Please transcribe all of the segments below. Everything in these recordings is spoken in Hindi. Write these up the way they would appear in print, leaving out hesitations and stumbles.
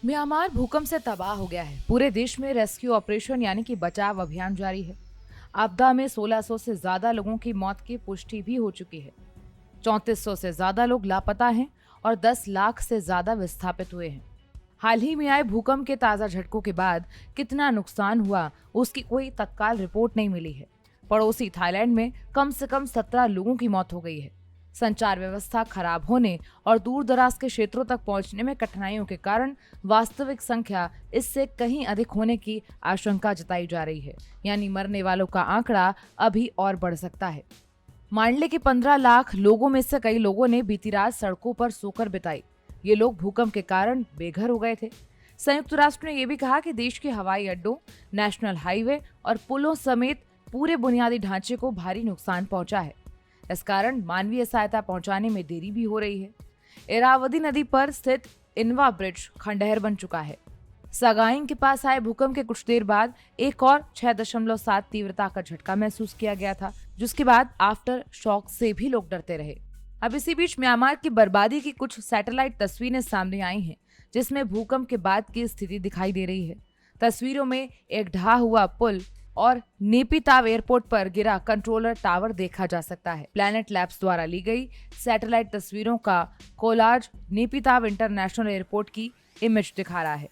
म्यांमार भूकंप से तबाह हो गया है। पूरे देश में रेस्क्यू ऑपरेशन यानी कि बचाव अभियान जारी है। आपदा में 1600 से ज्यादा लोगों की मौत की पुष्टि भी हो चुकी है। 3400 से ज्यादा लोग लापता हैं और 10 लाख से ज्यादा विस्थापित हुए हैं। हाल ही में आए भूकंप के ताजा झटकों के बाद कितना नुकसान हुआ उसकी कोई तत्काल रिपोर्ट नहीं मिली है। पड़ोसी थाईलैंड में कम से कम 17 लोगों की मौत हो गई है। संचार व्यवस्था खराब होने और दूर दराज के क्षेत्रों तक पहुंचने में कठिनाइयों के कारण वास्तविक संख्या इससे कहीं अधिक होने की आशंका जताई जा रही है, यानी मरने वालों का आंकड़ा अभी और बढ़ सकता है। मांडले के 15 लाख लोगों में से कई लोगों ने बीती रात सड़कों पर सोकर बिताई। ये लोग भूकंप के कारण बेघर हो गए थे। संयुक्त राष्ट्र ने यह भी कहा कि देश के हवाई अड्डों, नेशनल हाईवे और पुलों समेत पूरे बुनियादी ढांचे को भारी नुकसान पहुंचा है। इस कारण मानवीय सहायता पहुंचाने में देरी भी हो रही है। इरावदी नदी पर स्थित इनवा ब्रिज खंडहर बन चुका है। सगाइंग के पास आए भूकंप के कुछ देर बाद एक और 6.7 तीव्रता का झटका महसूस किया गया था, जिसके बाद आफ्टर शॉक से भी लोग डरते रहे। अब इसी बीच म्यांमार की बर्बादी की कुछ सैटेलाइट तस्वीरें सामने आई हैं, जिसमें भूकंप के बाद की स्थिति दिखाई दे रही है। तस्वीरों में एक ढहा हुआ पुल और नेपिताव एयरपोर्ट पर गिरा कंट्रोलर टावर देखा जा सकता है। प्लैनेट लैब्स द्वारा ली गई सैटेलाइट तस्वीरों का कोलाज नेपिताव इंटरनेशनल एयरपोर्ट की इमेज दिखा रहा है,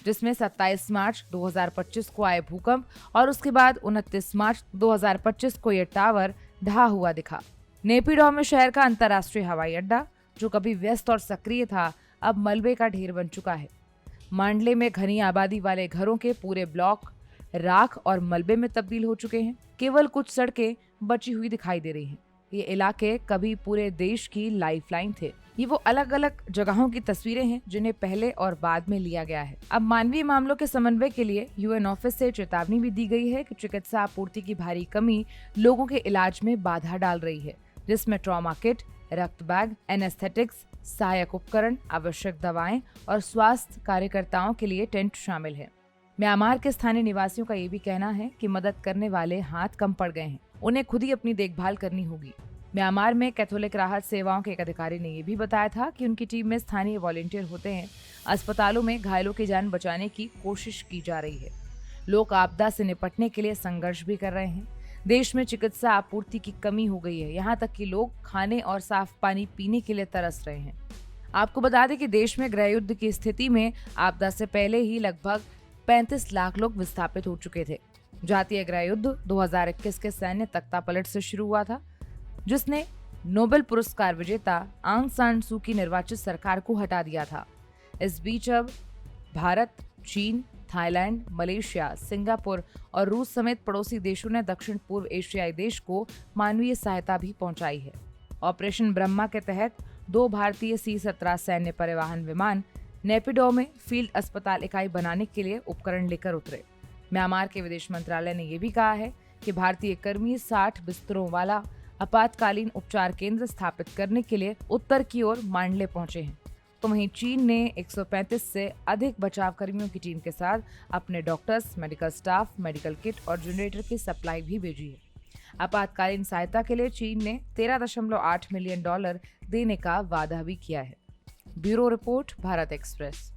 जिसमें 27 मार्च 2025 को आए भूकंप और उसके बाद 29 मार्च 2025 को यह टावर ढहा हुआ दिखा। नेपिडो में शहर का अंतर्राष्ट्रीय हवाई अड्डा, जो कभी व्यस्त और सक्रिय था, अब मलबे का ढेर बन चुका है। मांडले में घनी आबादी वाले घरों के पूरे ब्लॉक राख और मलबे में तब्दील हो चुके हैं। केवल कुछ सड़कें बची हुई दिखाई दे रही हैं। ये इलाके कभी पूरे देश की लाइफलाइन थे। ये वो अलग अलग जगहों की तस्वीरें हैं जिन्हें पहले और बाद में लिया गया है। अब मानवीय मामलों के समन्वय के लिए यूएन ऑफिस से चेतावनी भी दी गई है कि चिकित्सा आपूर्ति की भारी कमी लोगों के इलाज में बाधा डाल रही है, जिसमें ट्रॉमा किट, रक्त बैग, एनेस्थेटिक्स, सहायक उपकरण, आवश्यक दवाएं और स्वास्थ्य कार्यकर्ताओं के लिए टेंट शामिल है। म्यांमार के स्थानीय निवासियों का ये भी कहना है कि मदद करने वाले हाथ कम पड़ गए हैं, उन्हें खुद ही अपनी देखभाल करनी होगी। म्यांमार में कैथोलिक राहत सेवाओं के एक अधिकारी ने यह भी बताया था कि उनकी टीम में स्थानीय वॉलंटियर होते हैं। अस्पतालों में घायलों की जान बचाने की कोशिश की जा रही है। लोग आपदा से निपटने के लिए संघर्ष भी कर रहे हैं। देश में चिकित्सा आपूर्ति की कमी हो गई है, यहाँ तक कि लोग खाने और साफ पानी पीने के लिए तरस रहे हैं। आपको बता दें कि देश में गृह युद्ध की स्थिति में आपदा से पहले ही लगभग 35 लाख लोग विस्थापित हो चुके थे। जातीय गृह युद्ध 2021 के सैन्य तख्तापलट से शुरू हुआ था, जिसने नोबेल पुरस्कार विजेता आंग सान सू की निर्वाचित सरकार को हटा दिया था। इस बीच अब भारत, चीन, थाईलैंड, मलेशिया, सिंगापुर और रूस समेत पड़ोसी देशों ने दक्षिण पूर्व एशियाई देश को मानवीय सहायता भी पहुंचाई है। ऑपरेशन ब्रह्मा के तहत 2 भारतीय C-17 सैन्य परिवहन विमान नेपिडो में फील्ड अस्पताल इकाई बनाने के लिए उपकरण लेकर उतरे। म्यांमार के विदेश मंत्रालय ने यह भी कहा है कि भारतीय कर्मी 60 बिस्तरों वाला आपातकालीन उपचार केंद्र स्थापित करने के लिए उत्तर की ओर मांडले पहुंचे हैं। तो वहीं चीन ने 135 से अधिक बचाव कर्मियों की टीम के साथ अपने doctors, medical staff, medical kit और जनरेटर की सप्लाई भी भेजी है। आपातकालीन सहायता के लिए चीन ने $13.8 मिलियन देने का वादा भी किया है। Bureau report, Bharat express.